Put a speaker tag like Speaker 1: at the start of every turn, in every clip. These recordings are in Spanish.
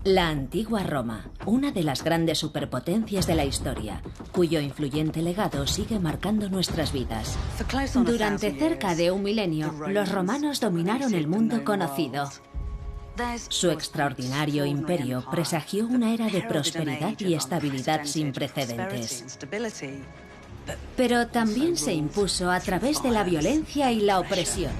Speaker 1: La antigua Roma, una de las grandes superpotencias de la historia, cuyo influyente legado sigue marcando nuestras vidas. Durante cerca de un milenio, los romanos dominaron el mundo conocido. Su extraordinario imperio presagió una era de prosperidad y estabilidad sin precedentes. Pero también se impuso a través de la violencia y la opresión.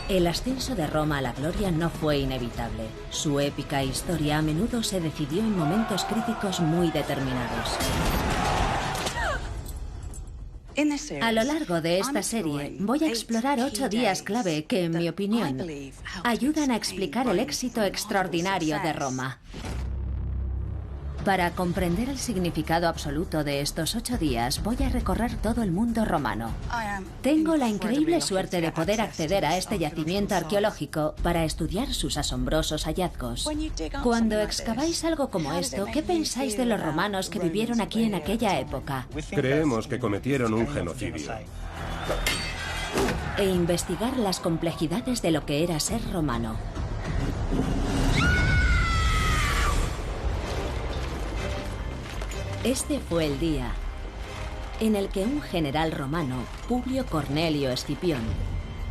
Speaker 1: El ascenso de Roma a la gloria no fue inevitable. Su épica historia a menudo se decidió en momentos críticos muy determinados. A lo largo de esta serie voy a explorar 8 días clave que, en mi opinión, ayudan a explicar el éxito extraordinario de Roma. Para comprender el significado absoluto de estos 8 días, voy a recorrer todo el mundo romano. Tengo la increíble suerte de poder acceder a este yacimiento arqueológico para estudiar sus asombrosos hallazgos. Cuando excaváis algo como esto, ¿qué pensáis de los romanos que vivieron aquí en aquella época?
Speaker 2: Creemos que cometieron un genocidio.
Speaker 1: E investigar las complejidades de lo que era ser romano. Este fue el día en el que un general romano, Publio Cornelio Escipión,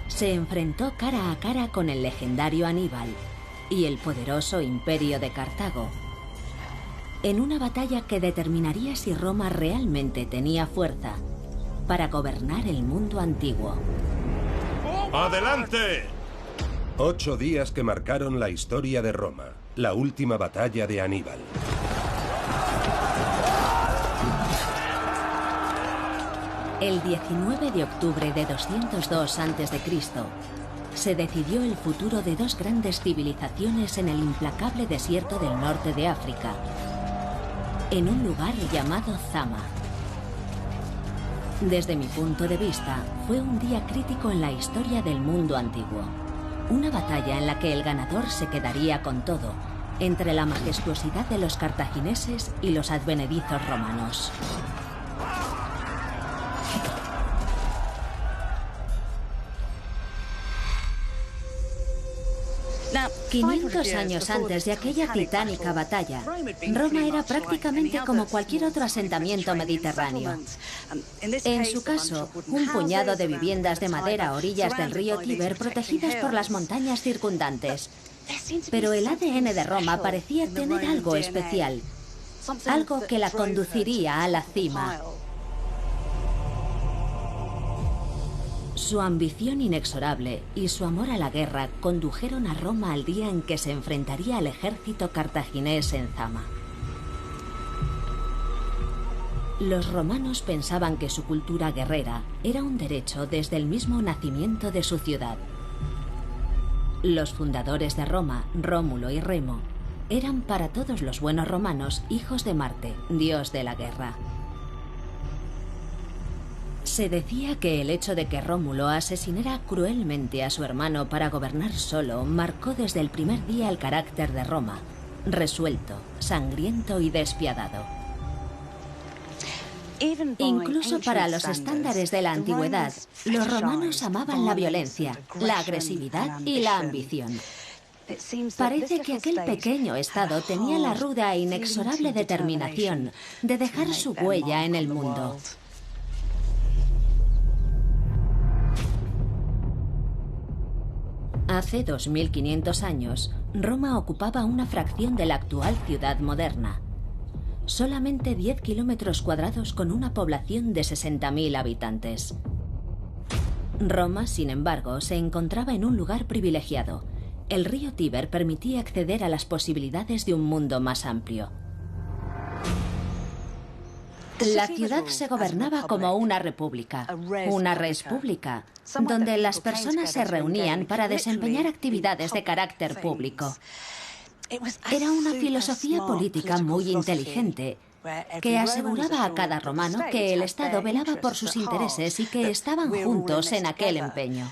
Speaker 1: se enfrentó cara a cara con el legendario Aníbal y el poderoso imperio de Cartago, en una batalla que determinaría si Roma realmente tenía fuerza para gobernar el mundo antiguo.
Speaker 2: ¡Adelante! 8 días que marcaron la historia de Roma, la última batalla de Aníbal.
Speaker 1: El 19 de octubre de 202 a.C. se decidió el futuro de 2 grandes civilizaciones en el implacable desierto del norte de África, en un lugar llamado Zama. Desde mi punto de vista, fue un día crítico en la historia del mundo antiguo. Una batalla en la que el ganador se quedaría con todo, entre la majestuosidad de los cartagineses y los advenedizos romanos. 500 años antes de aquella titánica batalla, Roma era prácticamente como cualquier otro asentamiento mediterráneo. En su caso, un puñado de viviendas de madera a orillas del río Tíber protegidas por las montañas circundantes. Pero el ADN de Roma parecía tener algo especial, algo que la conduciría a la cima. Su ambición inexorable y su amor a la guerra condujeron a Roma al día en que se enfrentaría al ejército cartaginés en Zama. Los romanos pensaban que su cultura guerrera era un derecho desde el mismo nacimiento de su ciudad. Los fundadores de Roma, Rómulo y Remo, eran para todos los buenos romanos hijos de Marte, dios de la guerra. Se decía que el hecho de que Rómulo asesinara cruelmente a su hermano para gobernar solo marcó desde el primer día el carácter de Roma, resuelto, sangriento y despiadado. Incluso para los estándares de la antigüedad, los romanos amaban la violencia, la agresividad y la ambición. Parece que aquel pequeño estado tenía la ruda e inexorable determinación de dejar su huella en el mundo. Hace 2500 años, Roma ocupaba una fracción de la actual ciudad moderna. Solamente 10 kilómetros cuadrados con una población de 60.000 habitantes. Roma, sin embargo, se encontraba en un lugar privilegiado. El río Tíber permitía acceder a las posibilidades de un mundo más amplio. La ciudad se gobernaba como una república, una res pública, donde las personas se reunían para desempeñar actividades de carácter público. Era una filosofía política muy inteligente, que aseguraba a cada romano que el Estado velaba por sus intereses y que estaban juntos en aquel empeño.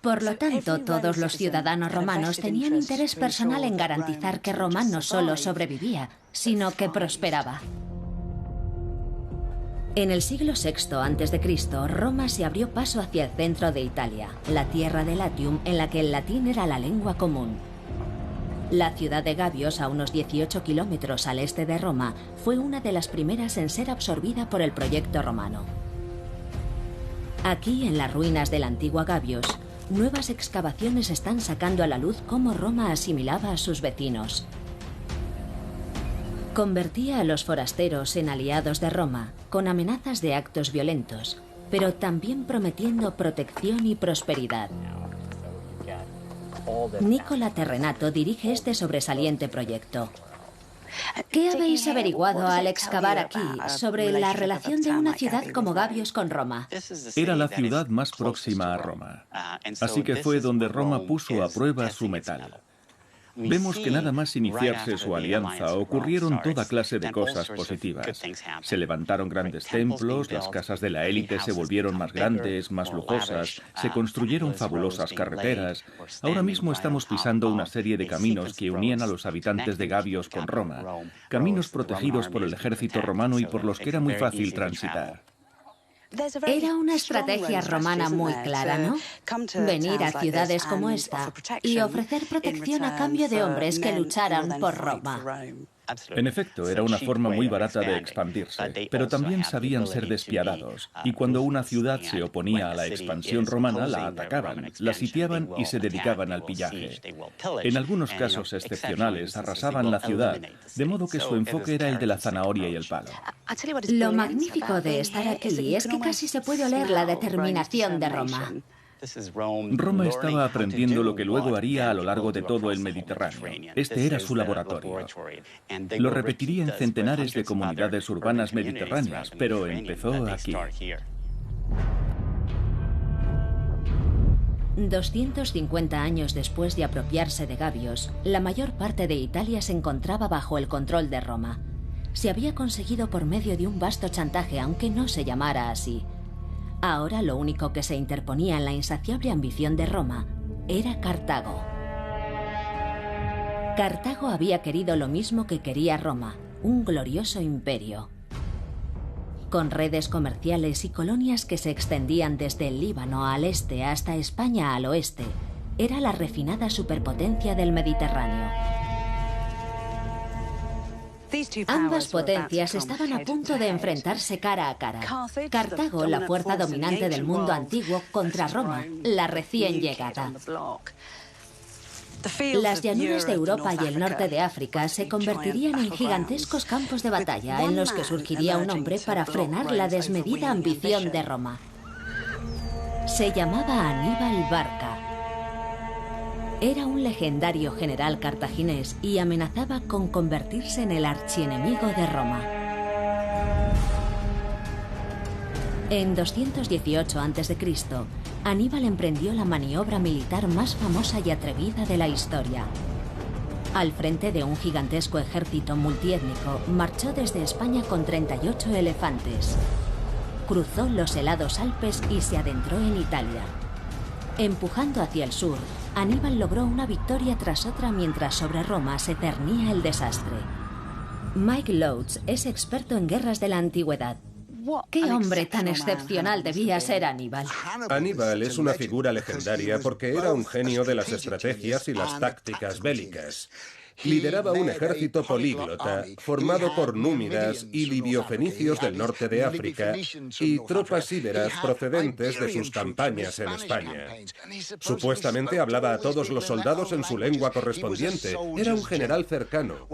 Speaker 1: Por lo tanto, todos los ciudadanos romanos tenían interés personal en garantizar que Roma no solo sobrevivía, sino que prosperaba. En el siglo VI a.C., Roma se abrió paso hacia el centro de Italia, la tierra de Latium, en la que el latín era la lengua común. La ciudad de Gabios, a unos 18 kilómetros al este de Roma, fue una de las primeras en ser absorbida por el proyecto romano. Aquí, en las ruinas de la antigua Gabios, nuevas excavaciones están sacando a la luz cómo Roma asimilaba a sus vecinos. Convertía a los forasteros en aliados de Roma, con amenazas de actos violentos, pero también prometiendo protección y prosperidad. Nicola Terrenato dirige este sobresaliente proyecto. ¿Qué habéis averiguado al excavar aquí sobre la relación de una ciudad como Gabios con Roma?
Speaker 3: Era la ciudad más próxima a Roma, así que fue donde Roma puso a prueba su metal. Vemos que nada más iniciarse su alianza ocurrieron toda clase de cosas positivas. Se levantaron grandes templos, las casas de la élite se volvieron más grandes, más lujosas, se construyeron fabulosas carreteras. Ahora mismo estamos pisando una serie de caminos que unían a los habitantes de Gabios con Roma, caminos protegidos por el ejército romano y por los que era muy fácil transitar.
Speaker 1: Era una estrategia romana muy clara, ¿no? Venir a ciudades como esta y ofrecer protección a cambio de hombres que lucharan por Roma.
Speaker 3: En efecto, era una forma muy barata de expandirse, pero también sabían ser despiadados, y cuando una ciudad se oponía a la expansión romana, la atacaban, la sitiaban y se dedicaban al pillaje. En algunos casos excepcionales arrasaban la ciudad, de modo que su enfoque era el de la zanahoria y el palo.
Speaker 1: Lo magnífico de estar aquí es que casi se puede oler la determinación de Roma.
Speaker 3: Roma estaba aprendiendo lo que luego haría a lo largo de todo el Mediterráneo. Este era su laboratorio. Lo repetiría en centenares de comunidades urbanas mediterráneas, pero empezó aquí.
Speaker 1: 250 años después de apropiarse de Gabios, la mayor parte de Italia se encontraba bajo el control de Roma. Se había conseguido por medio de un vasto chantaje, aunque no se llamara así. Ahora lo único que se interponía en la insaciable ambición de Roma era Cartago. Cartago había querido lo mismo que quería Roma, un glorioso imperio. Con redes comerciales y colonias que se extendían desde el Líbano al este hasta España al oeste, era la refinada superpotencia del Mediterráneo. Ambas potencias estaban a punto de enfrentarse cara a cara. Cartago, la fuerza dominante del mundo antiguo, contra Roma, la recién llegada. Las llanuras de Europa y el norte de África se convertirían en gigantescos campos de batalla en los que surgiría un hombre para frenar la desmedida ambición de Roma. Se llamaba Aníbal Barca. Era un legendario general cartaginés y amenazaba con convertirse en el archienemigo de Roma. En 218 a.C., Aníbal emprendió la maniobra militar más famosa y atrevida de la historia. Al frente de un gigantesco ejército multiétnico, marchó desde España con 38 elefantes. Cruzó los helados Alpes y se adentró en Italia. Empujando hacia el sur, Aníbal logró una victoria tras otra mientras sobre Roma se cernía el desastre. Mike Loach es experto en guerras de la antigüedad. ¿Qué hombre tan excepcional debía ser Aníbal?
Speaker 2: Aníbal es una figura legendaria porque era un genio de las estrategias y las tácticas bélicas. Lideraba un ejército políglota formado por númidas y libiofenicios del norte de África y tropas íberas procedentes de sus campañas en España. Supuestamente hablaba a todos los soldados en su lengua correspondiente. Era un general cercano.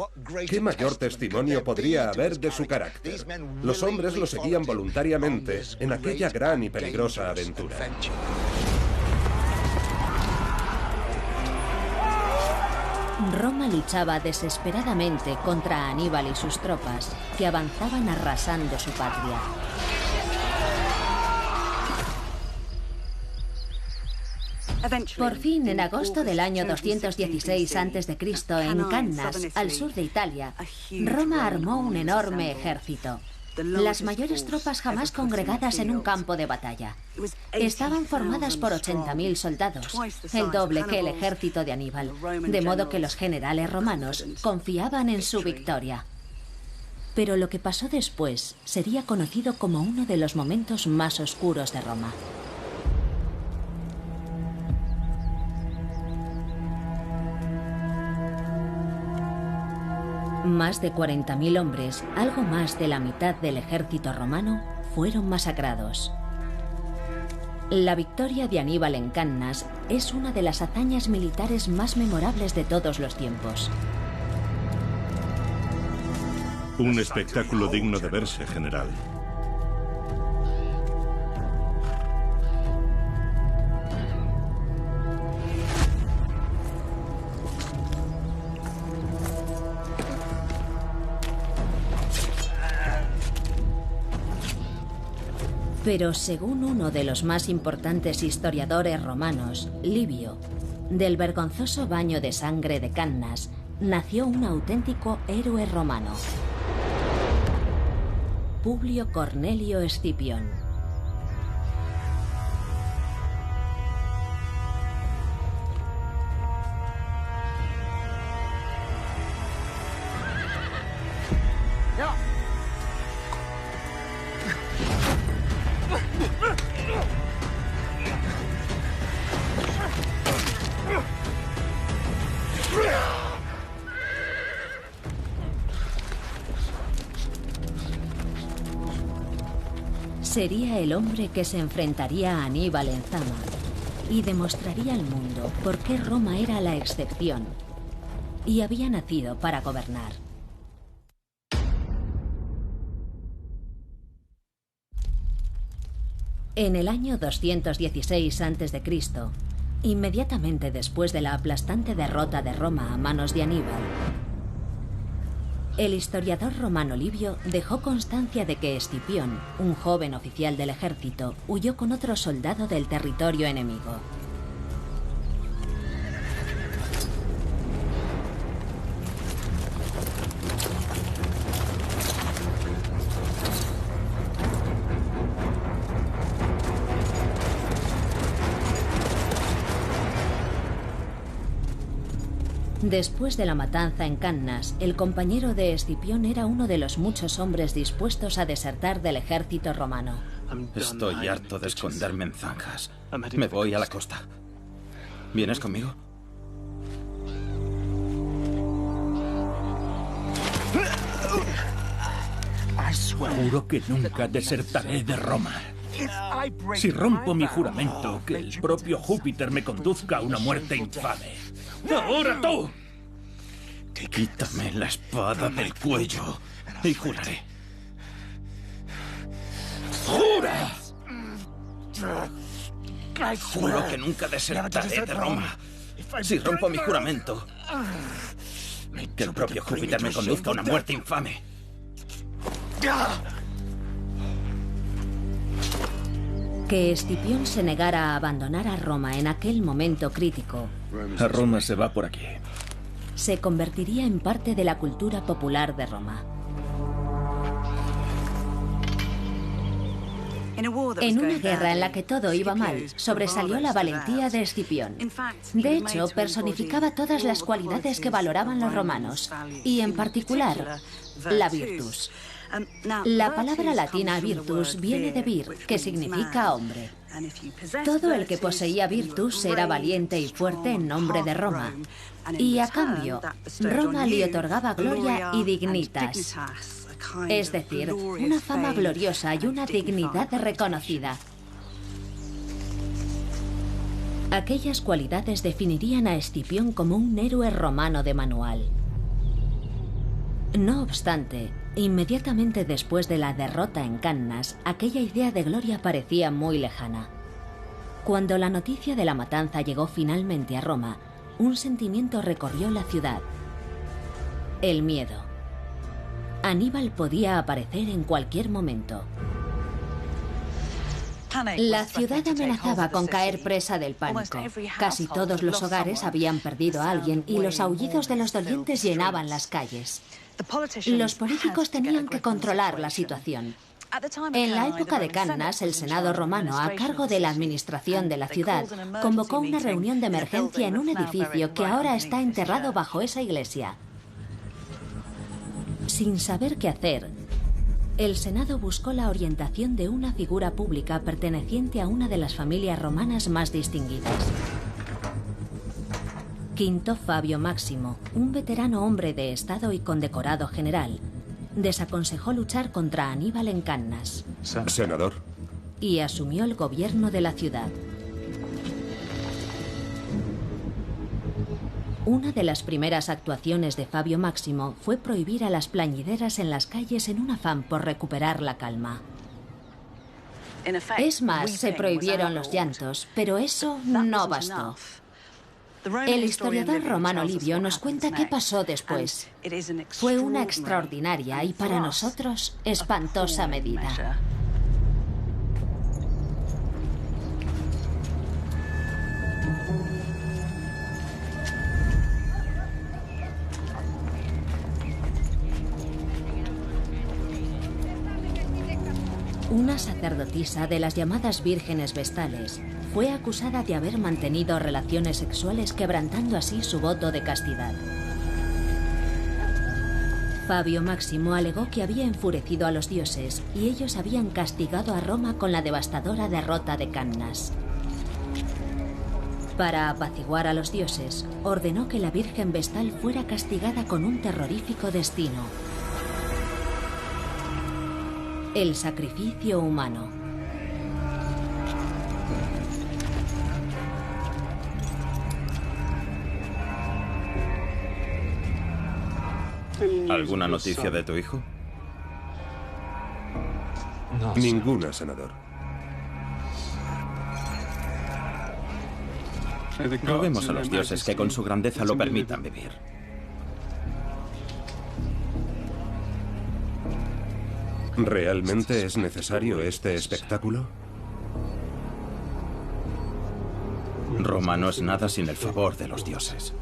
Speaker 2: ¿Qué mayor testimonio podría haber de su carácter? Los hombres lo seguían voluntariamente en aquella gran y peligrosa aventura.
Speaker 1: Roma luchaba desesperadamente contra Aníbal y sus tropas, que avanzaban arrasando su patria. Por fin, en agosto del año 216 a.C., en Cannas, al sur de Italia, Roma armó un enorme ejército. Las mayores tropas jamás congregadas en un campo de batalla. Estaban formadas por 80.000 soldados, el doble que el ejército de Aníbal, de modo que los generales romanos confiaban en su victoria. Pero lo que pasó después sería conocido como uno de los momentos más oscuros de Roma. Más de 40.000 hombres, algo más de la mitad del ejército romano, fueron masacrados. La victoria de Aníbal en Cannas es una de las hazañas militares más memorables de todos los tiempos.
Speaker 4: Un espectáculo digno de verse, general.
Speaker 1: Pero según uno de los más importantes historiadores romanos, Livio, del vergonzoso baño de sangre de Cannas, nació un auténtico héroe romano. Publio Cornelio Escipión. Sería el hombre que se enfrentaría a Aníbal en Zama y demostraría al mundo por qué Roma era la excepción y había nacido para gobernar. En el año 216 a.C., inmediatamente después de la aplastante derrota de Roma a manos de Aníbal, el historiador romano Livio dejó constancia de que Escipión, un joven oficial del ejército, huyó con otro soldado del territorio enemigo. Después de la matanza en Cannas, el compañero de Escipión era uno de los muchos hombres dispuestos a desertar del ejército romano.
Speaker 5: Estoy harto de esconderme en zanjas. Me voy a la costa. ¿Vienes conmigo?
Speaker 3: Juro que nunca desertaré de Roma. Si rompo mi juramento, que el propio Júpiter me conduzca a una muerte infame. ¡Ahora tú!
Speaker 5: Quítame la espada del cuello y juraré.
Speaker 3: ¡Jura!
Speaker 5: Juro que nunca desertaré de Roma. Si rompo mi juramento, que el propio Júpiter me conduzca a una muerte infame.
Speaker 1: Que Escipión se negara a abandonar a Roma en aquel momento crítico.
Speaker 3: A Roma se va por aquí.
Speaker 1: Se convertiría en parte de la cultura popular de Roma. En una guerra en la que todo iba mal, sobresalió la valentía de Escipión. De hecho, personificaba todas las cualidades que valoraban los romanos, y en particular, la virtus. La palabra latina virtus viene de vir, que significa hombre. Todo el que poseía virtus era valiente y fuerte en nombre de Roma. Y a cambio, Roma le otorgaba gloria y dignitas. Es decir, una fama gloriosa y una dignidad reconocida. Aquellas cualidades definirían a Escipión como un héroe romano de manual. No obstante, inmediatamente después de la derrota en Cannas, aquella idea de gloria parecía muy lejana. Cuando la noticia de la matanza llegó finalmente a Roma, un sentimiento recorrió la ciudad: el miedo. Aníbal podía aparecer en cualquier momento. La ciudad amenazaba con caer presa del pánico. Casi todos los hogares habían perdido a alguien y los aullidos de los dolientes llenaban las calles. Los políticos tenían que controlar la situación. En la época de Cannas, el Senado romano, a cargo de la administración de la ciudad, convocó una reunión de emergencia en un edificio que ahora está enterrado bajo esa iglesia. Sin saber qué hacer, el Senado buscó la orientación de una figura pública perteneciente a una de las familias romanas más distinguidas. Quinto Fabio Máximo, un veterano hombre de estado y condecorado general, desaconsejó luchar contra Aníbal en Cannas.
Speaker 2: Senador.
Speaker 1: Y asumió el gobierno de la ciudad. Una de las primeras actuaciones de Fabio Máximo fue prohibir a las plañideras en las calles en un afán por recuperar la calma. Es más, se prohibieron los llantos, pero eso no bastó. El historiador romano Livio nos cuenta qué pasó después. Fue una extraordinaria y para nosotros espantosa medida. Una sacerdotisa de las llamadas vírgenes vestales fue acusada de haber mantenido relaciones sexuales quebrantando así su voto de castidad. Fabio Máximo alegó que había enfurecido a los dioses y ellos habían castigado a Roma con la devastadora derrota de Cannas. Para apaciguar a los dioses, ordenó que la Virgen Vestal fuera castigada con un terrorífico destino: el sacrificio humano.
Speaker 5: ¿Alguna noticia de tu hijo?
Speaker 2: Ninguna, senador.
Speaker 5: Roguemos a los dioses que con su grandeza lo permitan vivir.
Speaker 2: ¿Realmente es necesario este espectáculo?
Speaker 5: Roma no es nada sin el favor de los dioses.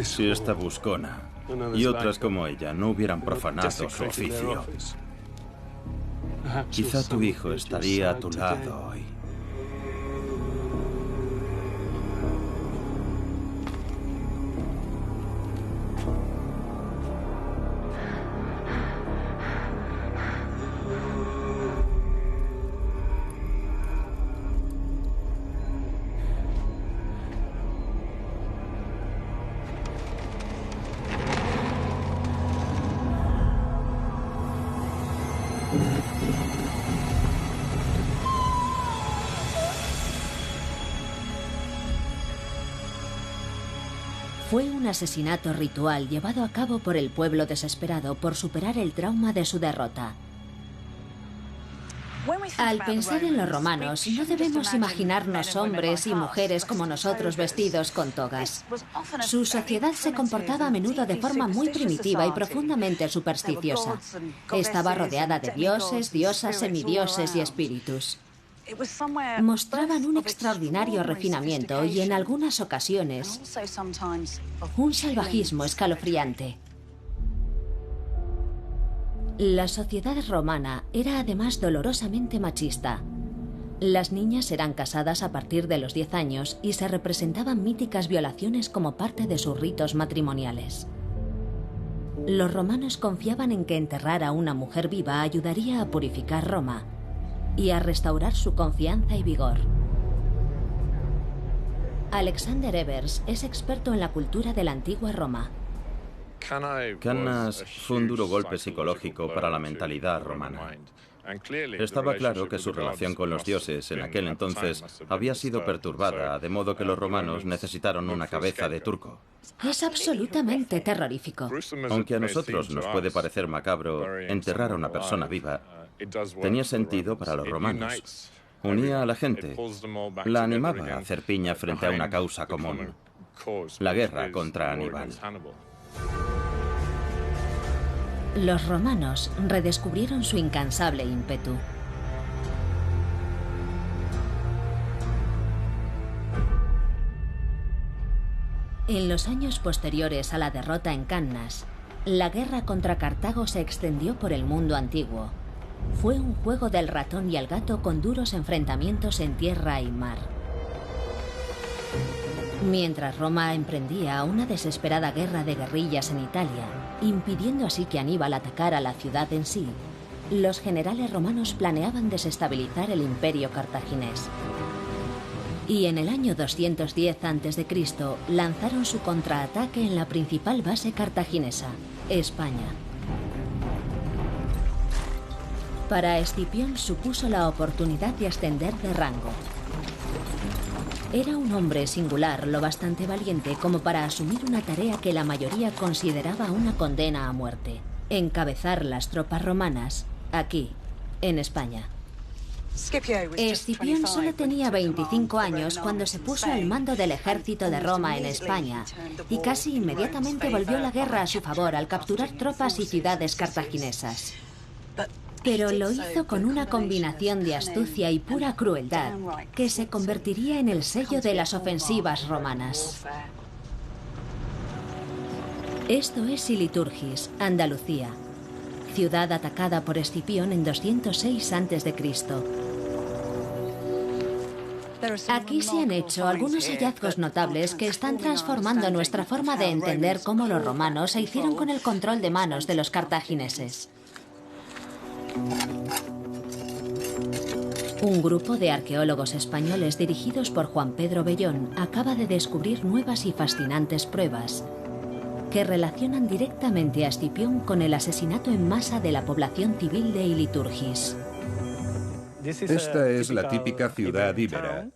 Speaker 5: Si esta buscona y otras como ella no hubieran profanado su oficio, quizá tu hijo estaría a tu lado hoy.
Speaker 1: Fue un asesinato ritual llevado a cabo por el pueblo desesperado por superar el trauma de su derrota. Al pensar en los romanos, no debemos imaginarnos hombres y mujeres como nosotros vestidos con togas. Su sociedad se comportaba a menudo de forma muy primitiva y profundamente supersticiosa. Estaba rodeada de dioses, diosas, semidioses y espíritus. Mostraban un extraordinario refinamiento y en algunas ocasiones un salvajismo escalofriante. La sociedad romana era además dolorosamente machista. Las niñas eran casadas a partir de los 10 años y se representaban míticas violaciones como parte de sus ritos matrimoniales. Los romanos confiaban en que enterrar a una mujer viva ayudaría a purificar Roma y a restaurar su confianza y vigor. Alexander Evers es experto en la cultura de la antigua Roma.
Speaker 5: Cannas fue un duro golpe psicológico para la mentalidad romana. Estaba claro que su relación con los dioses en aquel entonces había sido perturbada, de modo que los romanos necesitaron una cabeza de turco.
Speaker 1: Es absolutamente terrorífico.
Speaker 5: Aunque a nosotros nos puede parecer macabro enterrar a una persona viva, tenía sentido para los romanos. Unía a la gente, la animaba a hacer piña frente a una causa común: la guerra contra Aníbal.
Speaker 1: Los romanos redescubrieron su incansable ímpetu. En los años posteriores a la derrota en Cannas, la guerra contra Cartago se extendió por el mundo antiguo. Fue un juego del ratón y el gato con duros enfrentamientos en tierra y mar. Mientras Roma emprendía una desesperada guerra de guerrillas en Italia impidiendo así que Aníbal atacara la ciudad en sí, los generales romanos planeaban desestabilizar el imperio cartaginés. Y en el año 210 a.C. lanzaron su contraataque en la principal base cartaginesa, España. Para Escipión supuso la oportunidad de ascender de rango. Era un hombre singular, lo bastante valiente como para asumir una tarea que la mayoría consideraba una condena a muerte: encabezar las tropas romanas aquí, en España. Escipión solo tenía 25 años cuando se puso al mando del ejército de Roma en España y casi inmediatamente volvió la guerra a su favor al capturar tropas y ciudades cartaginesas. Pero lo hizo con una combinación de astucia y pura crueldad que se convertiría en el sello de las ofensivas romanas. Esto es Iliturgis, Andalucía, ciudad atacada por Escipión en 206 a.C. Aquí se han hecho algunos hallazgos notables que están transformando nuestra forma de entender cómo los romanos se hicieron con el control de manos de los cartagineses. Un grupo de arqueólogos españoles dirigidos por Juan Pedro Bellón acaba de descubrir nuevas y fascinantes pruebas que relacionan directamente a Escipión con el asesinato en masa de la población civil de Iliturgis.
Speaker 2: Esta es la típica ciudad íbera.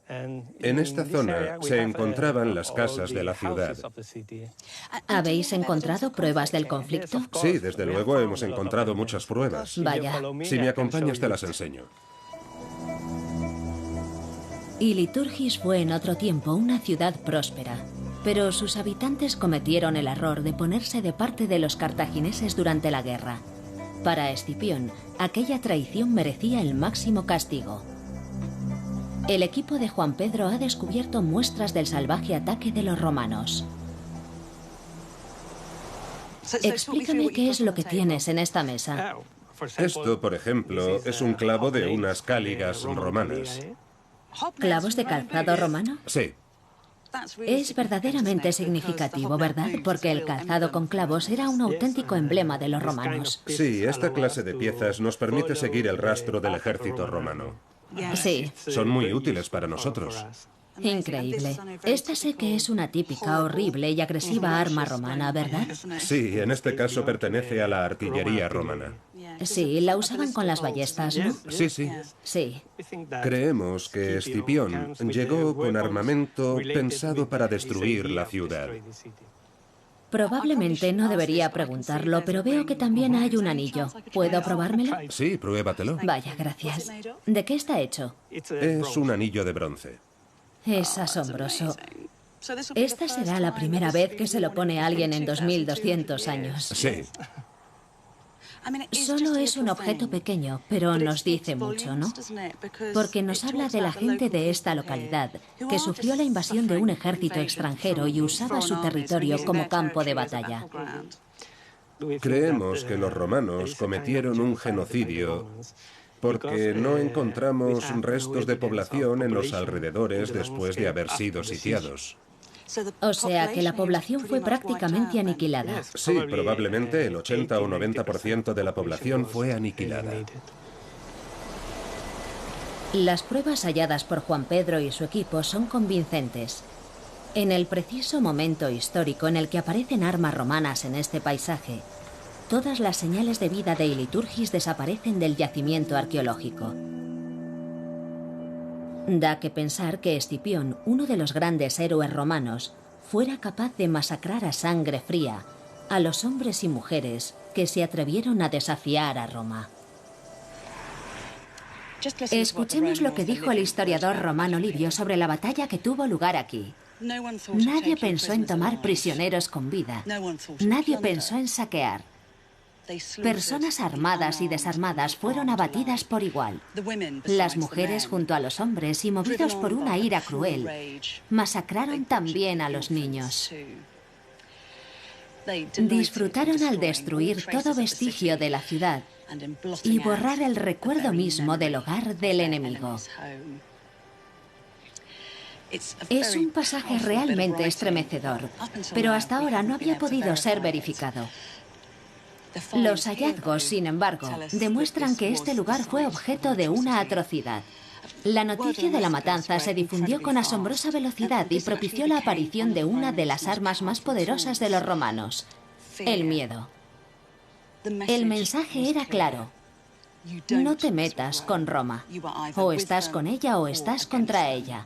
Speaker 2: En esta zona se encontraban las casas de la ciudad.
Speaker 1: ¿Habéis encontrado pruebas del conflicto?
Speaker 2: Sí, desde luego hemos encontrado muchas pruebas.
Speaker 1: Vaya.
Speaker 2: Si me acompañas te las enseño.
Speaker 1: Iliturgis fue en otro tiempo una ciudad próspera, pero sus habitantes cometieron el error de ponerse de parte de los cartagineses durante la guerra. Para Escipión, aquella traición merecía el máximo castigo. El equipo de Juan Pedro ha descubierto muestras del salvaje ataque de los romanos. Explícame qué es lo que tienes en esta mesa.
Speaker 2: Esto, por ejemplo, es un clavo de unas cáligas romanas.
Speaker 1: ¿Clavos de calzado romano?
Speaker 2: Sí.
Speaker 1: Es verdaderamente significativo, ¿verdad? Porque el calzado con clavos era un auténtico emblema de los romanos.
Speaker 2: Sí, esta clase de piezas nos permite seguir el rastro del ejército romano.
Speaker 1: Sí.
Speaker 2: Son muy útiles para nosotros.
Speaker 1: Increíble. Esta sé que es una típica, horrible y agresiva arma romana, ¿verdad?
Speaker 2: Sí, en este caso pertenece a la artillería romana.
Speaker 1: Sí, la usaban con las ballestas, ¿no?
Speaker 2: Sí, sí.
Speaker 1: Sí.
Speaker 2: Creemos que Escipión llegó con armamento pensado para destruir la ciudad.
Speaker 1: Probablemente no debería preguntarlo, pero veo que también hay un anillo. ¿Puedo probármelo?
Speaker 2: Sí, pruébatelo.
Speaker 1: Vaya, gracias. ¿De qué está hecho?
Speaker 2: Es un anillo de bronce.
Speaker 1: Es asombroso. Esta será la primera vez que se lo pone a alguien en 2200 años.
Speaker 2: Sí.
Speaker 1: Solo es un objeto pequeño, pero nos dice mucho, ¿no? Porque nos habla de la gente de esta localidad, que sufrió la invasión de un ejército extranjero y usaba su territorio como campo de batalla.
Speaker 2: Creemos que los romanos cometieron un genocidio porque no encontramos restos de población en los alrededores después de haber sido sitiados.
Speaker 1: O sea que la población fue prácticamente aniquilada.
Speaker 2: Sí, probablemente el 80 o 90% de la población fue aniquilada.
Speaker 1: Las pruebas halladas por Juan Pedro y su equipo son convincentes. En el preciso momento histórico en el que aparecen armas romanas en este paisaje, todas las señales de vida de Iliturgis desaparecen del yacimiento arqueológico. Da que pensar que Escipión, uno de los grandes héroes romanos, fuera capaz de masacrar a sangre fría a los hombres y mujeres que se atrevieron a desafiar a Roma. Escuchemos lo que dijo el historiador romano Livio sobre la batalla que tuvo lugar aquí. Nadie pensó en tomar prisioneros con vida. Nadie pensó en saquear. Personas armadas y desarmadas fueron abatidas por igual. Las mujeres junto a los hombres y movidos por una ira cruel, masacraron también a los niños. Disfrutaron al destruir todo vestigio de la ciudad y borrar el recuerdo mismo del hogar del enemigo. Es un pasaje realmente estremecedor, pero hasta ahora no había podido ser verificado. Los hallazgos, sin embargo, demuestran que este lugar fue objeto de una atrocidad. La noticia de la matanza se difundió con asombrosa velocidad y propició la aparición de una de las armas más poderosas de los romanos: el miedo. El mensaje era claro: no te metas con Roma. O estás con ella o estás contra ella.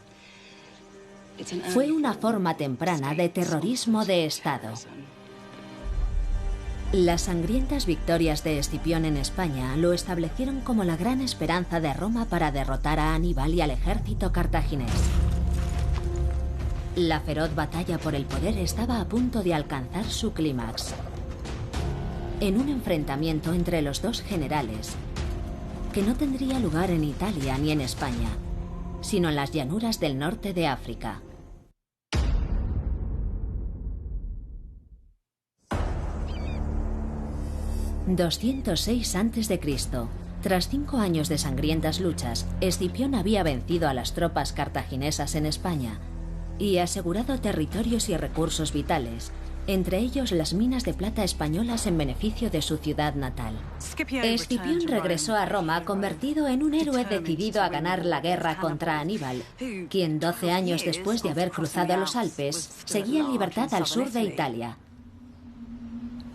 Speaker 1: Fue una forma temprana de terrorismo de Estado. Las sangrientas victorias de Escipión en España lo establecieron como la gran esperanza de Roma para derrotar a Aníbal y al ejército cartaginés. La feroz batalla por el poder estaba a punto de alcanzar su clímax, en un enfrentamiento entre los dos generales, que no tendría lugar en Italia ni en España, sino en las llanuras del norte de África. ...206 a.C. Tras 5 años de sangrientas luchas, Escipión había vencido a las tropas cartaginesas en España y asegurado territorios y recursos vitales, entre ellos las minas de plata españolas en beneficio de su ciudad natal. Escipión regresó a Roma convertido en un héroe decidido a ganar la guerra contra Aníbal, quien 12 años después de haber cruzado los Alpes, seguía en libertad al sur de Italia.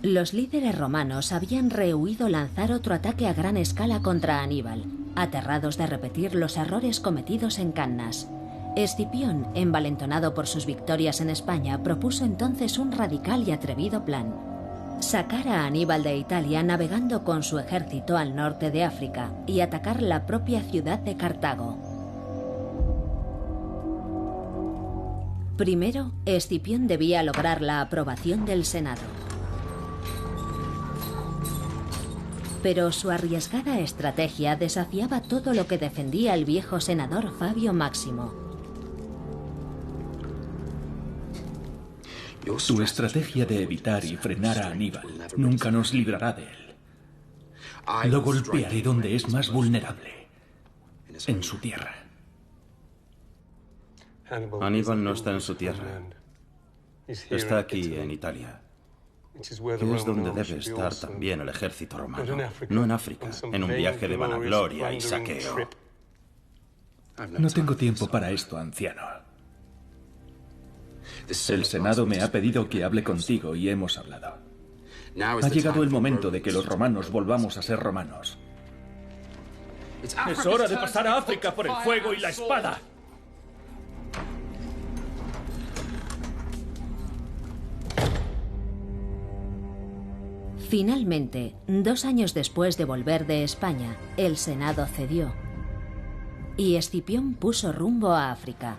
Speaker 1: Los líderes romanos habían rehuido lanzar otro ataque a gran escala contra Aníbal, aterrados de repetir los errores cometidos en Cannas. Escipión, envalentonado por sus victorias en España, propuso entonces un radical y atrevido plan: sacar a Aníbal de Italia navegando con su ejército al norte de África y atacar la propia ciudad de Cartago. Primero, Escipión debía lograr la aprobación del Senado. Pero su arriesgada estrategia desafiaba todo lo que defendía el viejo senador Fabio Máximo.
Speaker 3: Tu estrategia de evitar y frenar a Aníbal nunca nos librará de él. Lo golpearé donde es más vulnerable, en su tierra.
Speaker 5: Aníbal no está en su tierra. Está aquí, en Italia. Que es donde debe estar también el ejército romano. No en África, en un viaje de vanagloria y saqueo.
Speaker 3: No tengo tiempo para esto, anciano. El Senado me ha pedido que hable contigo y hemos hablado. Ha llegado el momento de que los romanos volvamos a ser romanos.
Speaker 6: Es hora de pasar a África por el fuego y la espada.
Speaker 1: Finalmente, 2 años después de volver de España, el Senado cedió y Escipión puso rumbo a África.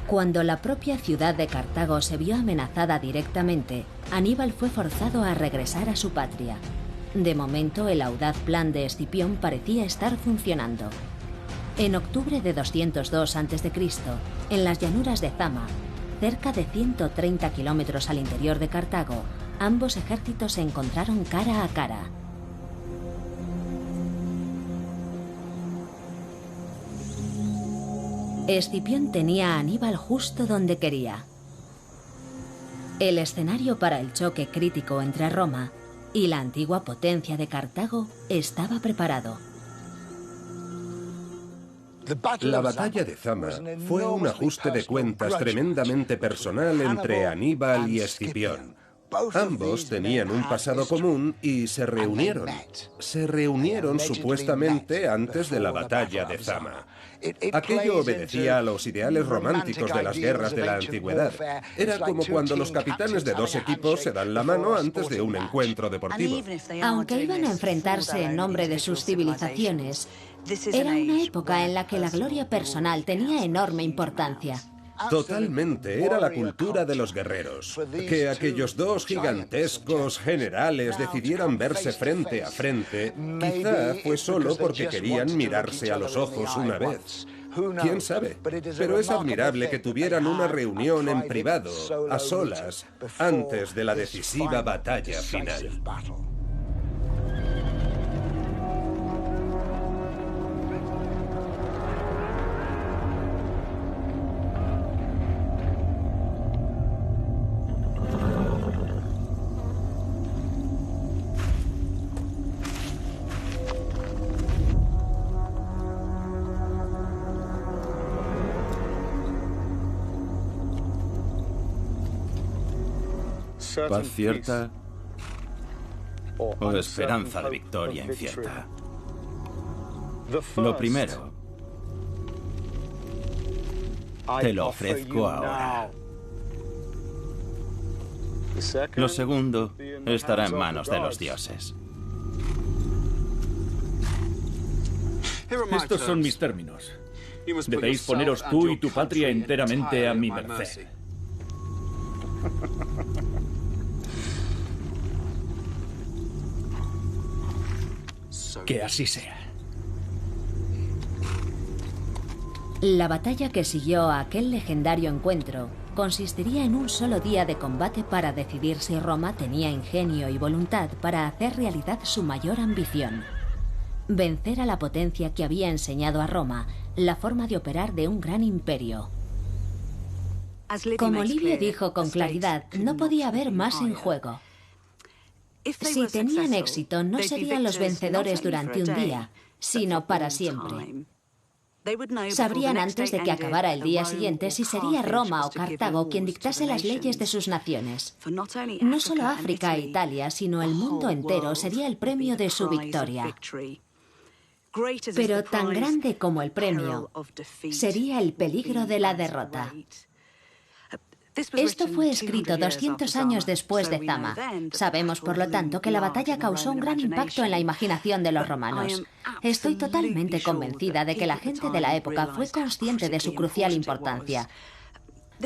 Speaker 1: Cuando la propia ciudad de Cartago se vio amenazada directamente, Aníbal fue forzado a regresar a su patria. De momento, el audaz plan de Escipión parecía estar funcionando. En octubre de 202 a.C., en las llanuras de Zama, cerca de 130 kilómetros al interior de Cartago, ambos ejércitos se encontraron cara a cara. Escipión tenía a Aníbal justo donde quería. El escenario para el choque crítico entre Roma y la antigua potencia de Cartago estaba preparado.
Speaker 2: La batalla de Zama fue un ajuste de cuentas tremendamente personal entre Aníbal y Escipión. Ambos tenían un pasado común y se reunieron. Se reunieron supuestamente antes de la batalla de Zama. Aquello obedecía a los ideales románticos de las guerras de la antigüedad. Era como cuando los capitanes de 2 equipos se dan la mano antes de un encuentro deportivo.
Speaker 1: Aunque iban a enfrentarse en nombre de sus civilizaciones, era una época en la que la gloria personal tenía enorme importancia.
Speaker 2: Totalmente, era la cultura de los guerreros. Que aquellos 2 gigantescos generales decidieran verse frente a frente, quizá fue solo porque querían mirarse a los ojos una vez. ¿Quién sabe? Pero es admirable que tuvieran una reunión en privado, a solas, antes de la decisiva batalla final.
Speaker 5: Paz cierta o esperanza de victoria incierta. Lo primero, te lo ofrezco ahora. Lo segundo estará en manos de los dioses.
Speaker 6: Estos son mis términos. Debéis poneros tú y tu patria enteramente a mi merced. Que así sea.
Speaker 1: La batalla que siguió a aquel legendario encuentro consistiría en un solo día de combate para decidir si Roma tenía ingenio y voluntad para hacer realidad su mayor ambición: vencer a la potencia que había enseñado a Roma la forma de operar de un gran imperio. Como Livia dijo con claridad, no podía haber más en juego. Si tenían éxito, no serían los vencedores durante un día, sino para siempre. Sabrían antes de que acabara el día siguiente si sería Roma o Cartago quien dictase las leyes de sus naciones. No solo África e Italia, sino el mundo entero sería el premio de su victoria. Pero tan grande como el premio sería el peligro de la derrota. Esto fue escrito 200 años después de Zama. Sabemos, por lo tanto, que la batalla causó un gran impacto en la imaginación de los romanos. Estoy totalmente convencida de que la gente de la época fue consciente de su crucial importancia.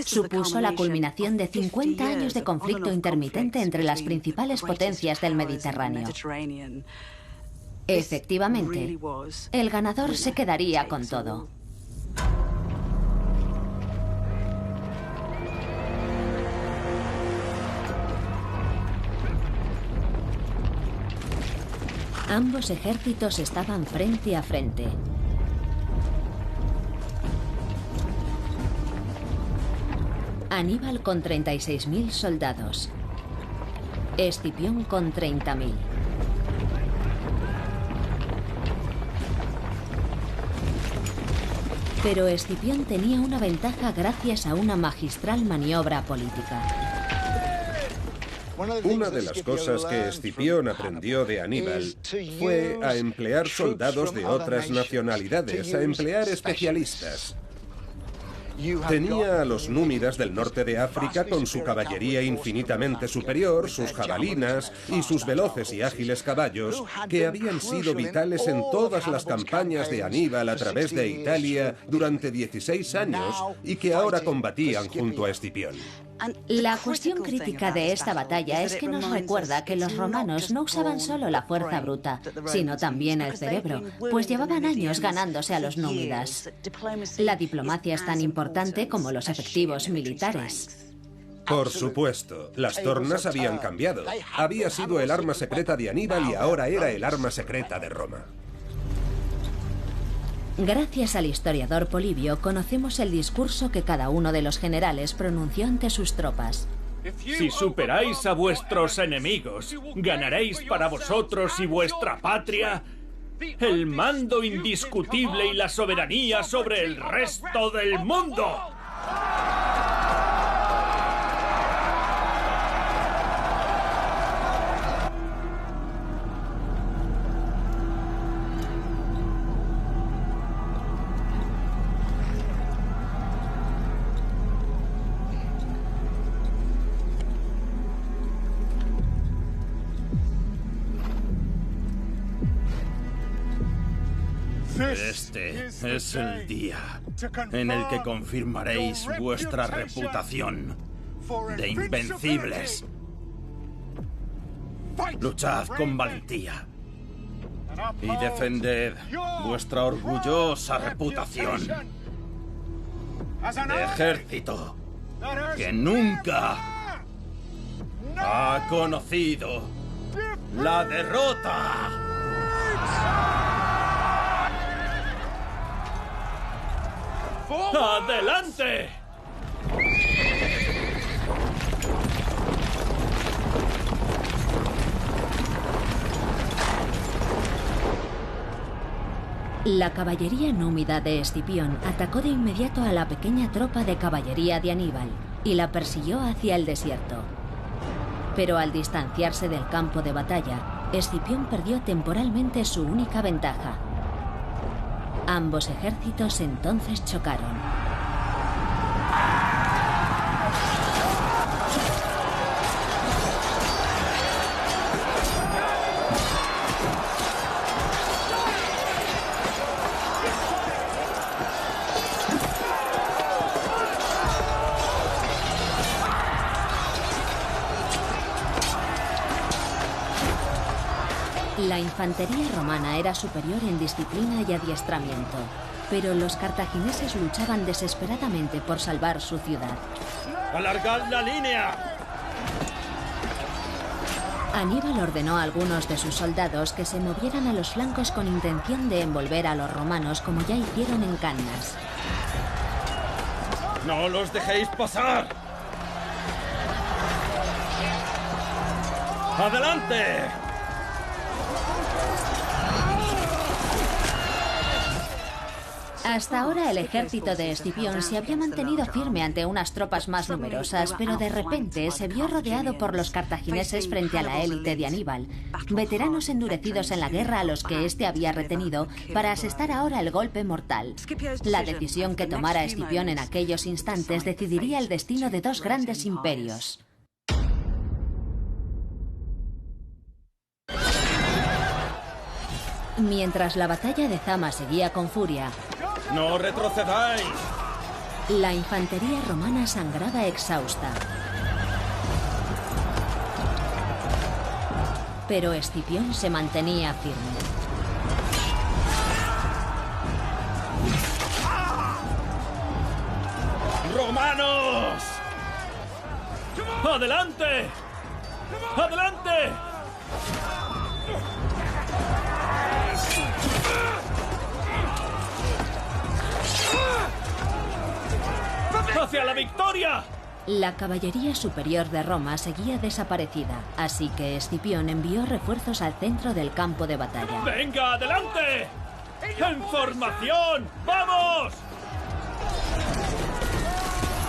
Speaker 1: Supuso la culminación de 50 años de conflicto intermitente entre las principales potencias del Mediterráneo. Efectivamente, el ganador se quedaría con todo. Ambos ejércitos estaban frente a frente. Aníbal con 36.000 soldados. Escipión con 30.000. Pero Escipión tenía una ventaja gracias a una magistral maniobra política.
Speaker 2: Una de las cosas que Escipión aprendió de Aníbal fue a emplear soldados de otras nacionalidades, a emplear especialistas. Tenía a los númidas del norte de África con su caballería infinitamente superior, sus jabalinas y sus veloces y ágiles caballos, que habían sido vitales en todas las campañas de Aníbal a través de Italia durante 16 años y que ahora combatían junto a Escipión.
Speaker 1: La cuestión crítica de esta batalla es que nos recuerda que los romanos no usaban solo la fuerza bruta, sino también el cerebro, pues llevaban años ganándose a los númidas. La diplomacia es tan importante como los efectivos militares.
Speaker 2: Por supuesto, las tornas habían cambiado. Había sido el arma secreta de Aníbal y ahora era el arma secreta de Roma.
Speaker 1: Gracias al historiador Polibio conocemos el discurso que cada uno de los generales pronunció ante sus tropas.
Speaker 6: Si superáis a vuestros enemigos, ganaréis para vosotros y vuestra patria el mando indiscutible y la soberanía sobre el resto del mundo.
Speaker 5: Este es el día en el que confirmaréis vuestra reputación de invencibles. Luchad con valentía y defended vuestra orgullosa reputación de ejército que nunca ha conocido la derrota.
Speaker 6: ¡Adelante!
Speaker 1: La caballería númida de Escipión atacó de inmediato a la pequeña tropa de caballería de Aníbal y la persiguió hacia el desierto. Pero al distanciarse del campo de batalla, Escipión perdió temporalmente su única ventaja. Ambos ejércitos entonces chocaron. La infantería romana era superior en disciplina y adiestramiento, pero los cartagineses luchaban desesperadamente por salvar su ciudad.
Speaker 6: ¡Alargad la línea!
Speaker 1: Aníbal ordenó a algunos de sus soldados que se movieran a los flancos con intención de envolver a los romanos como ya hicieron en Cannas.
Speaker 6: ¡No los dejéis pasar! ¡Adelante!
Speaker 1: Hasta ahora el ejército de Escipión se había mantenido firme ante unas tropas más numerosas, pero de repente se vio rodeado por los cartagineses frente a la élite de Aníbal, veteranos endurecidos en la guerra a los que éste había retenido para asestar ahora el golpe mortal. La decisión que tomara Escipión en aquellos instantes decidiría el destino de dos grandes imperios. Mientras la batalla de Zama seguía con furia,
Speaker 6: ¡no retrocedáis!
Speaker 1: La infantería romana sangraba exhausta. Pero Escipión se mantenía firme.
Speaker 6: ¡Romanos! ¡Adelante! ¡Adelante! ¡Hacia la victoria!
Speaker 1: La caballería superior de Roma seguía desaparecida, así que Escipión envió refuerzos al centro del campo de batalla.
Speaker 6: ¡Venga, adelante! ¡En formación! ¡Vamos!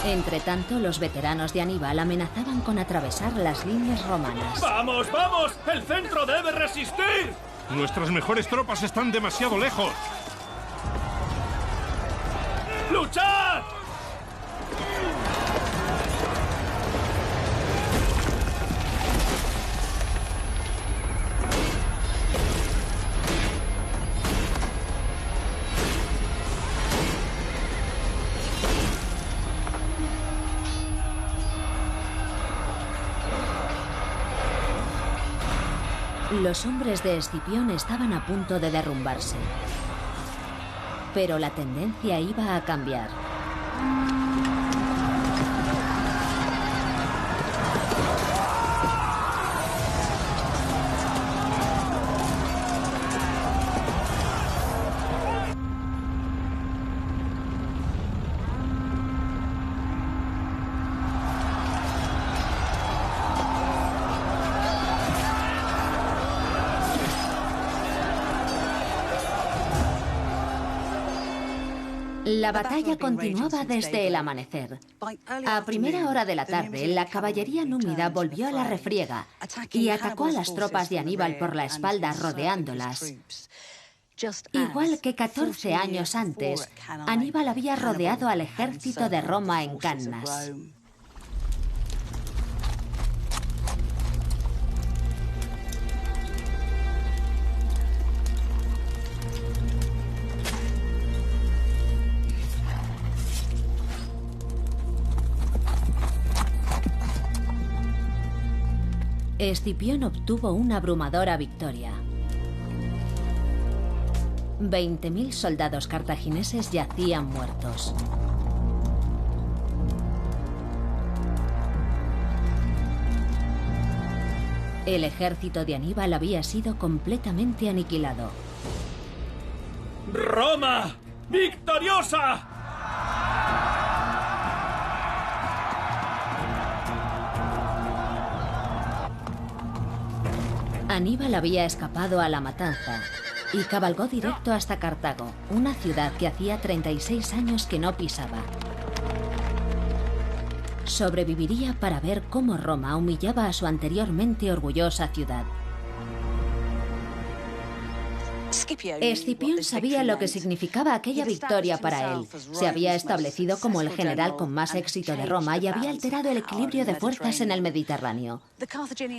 Speaker 1: Entretanto, los veteranos de Aníbal amenazaban con atravesar las líneas romanas.
Speaker 6: ¡Vamos, vamos! ¡El centro debe resistir!
Speaker 4: Nuestras mejores tropas están demasiado lejos.
Speaker 6: ¡Luchad!
Speaker 1: Los hombres de Escipión estaban a punto de derrumbarse. Pero la tendencia iba a cambiar. La batalla continuaba desde el amanecer. A primera hora de la tarde, la caballería númida volvió a la refriega y atacó a las tropas de Aníbal por la espalda, rodeándolas. Igual que 14 años antes, Aníbal había rodeado al ejército de Roma en Cannas. Escipión obtuvo una abrumadora victoria. 20.000 soldados cartagineses yacían muertos. El ejército de Aníbal había sido completamente aniquilado.
Speaker 6: ¡Roma! ¡Victoriosa!
Speaker 1: Aníbal había escapado a la matanza y cabalgó directo hasta Cartago, una ciudad que hacía 36 años que no pisaba. sobreviviría para ver cómo Roma humillaba a su anteriormente orgullosa ciudad. Escipión sabía lo que significaba aquella victoria para él. Se había establecido como el general con más éxito de Roma y había alterado el equilibrio de fuerzas en el Mediterráneo.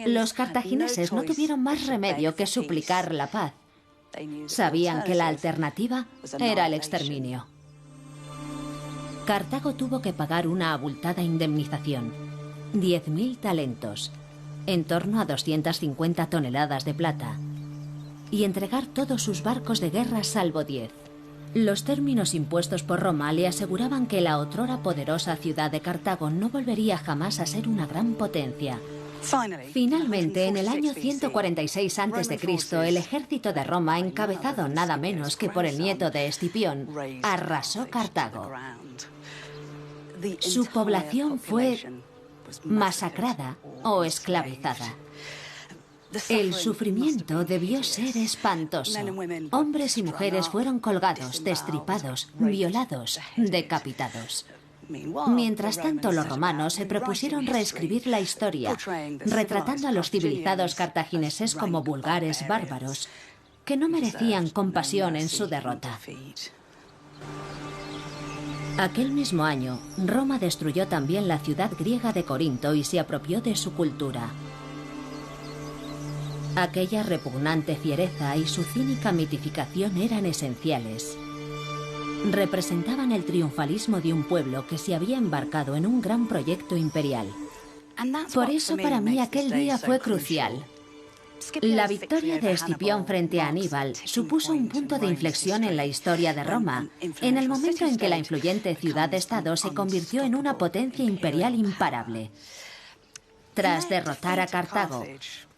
Speaker 1: Los cartagineses no tuvieron más remedio que suplicar la paz. Sabían que la alternativa era el exterminio. Cartago tuvo que pagar una abultada indemnización, 10.000 talentos, en torno a 250 toneladas de plata, y entregar todos sus barcos de guerra salvo 10. Los términos impuestos por Roma le aseguraban que la otrora poderosa ciudad de Cartago no volvería jamás a ser una gran potencia. Finalmente, en el año 146 a.C., el ejército de Roma, encabezado nada menos que por el nieto de Escipión, arrasó Cartago. Su población fue masacrada o esclavizada. El sufrimiento debió ser espantoso. Hombres y mujeres fueron colgados, destripados, violados, decapitados. Mientras tanto, los romanos se propusieron reescribir la historia, retratando a los civilizados cartagineses como vulgares bárbaros, que no merecían compasión en su derrota. Aquel mismo año, Roma destruyó también la ciudad griega de Corinto y se apropió de su cultura. Aquella repugnante fiereza y su cínica mitificación eran esenciales. Representaban el triunfalismo de un pueblo que se había embarcado en un gran proyecto imperial. Por eso para mí aquel día fue crucial. La victoria de Escipión frente a Aníbal supuso un punto de inflexión en la historia de Roma, en el momento en que la influyente ciudad-estado se convirtió en una potencia imperial imparable. Tras derrotar a Cartago,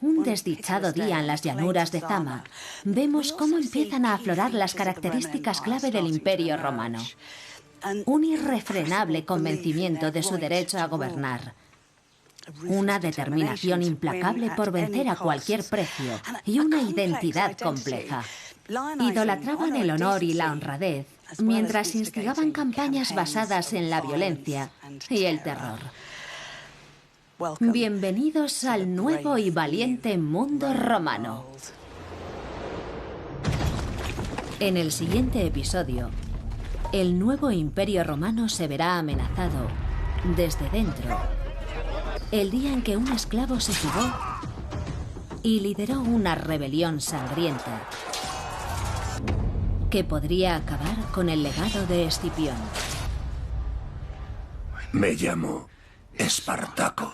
Speaker 1: un desdichado día en las llanuras de Zama, vemos cómo empiezan a aflorar las características clave del Imperio Romano. Un irrefrenable convencimiento de su derecho a gobernar, una determinación implacable por vencer a cualquier precio y una identidad compleja. Idolatraban el honor y la honradez, mientras instigaban campañas basadas en la violencia y el terror. Bienvenidos al nuevo y valiente mundo romano. En el siguiente episodio, el nuevo imperio romano se verá amenazado desde dentro. El día en que un esclavo se fugó y lideró una rebelión sangrienta que podría acabar con el legado de Escipión.
Speaker 7: Me llamo Espartaco.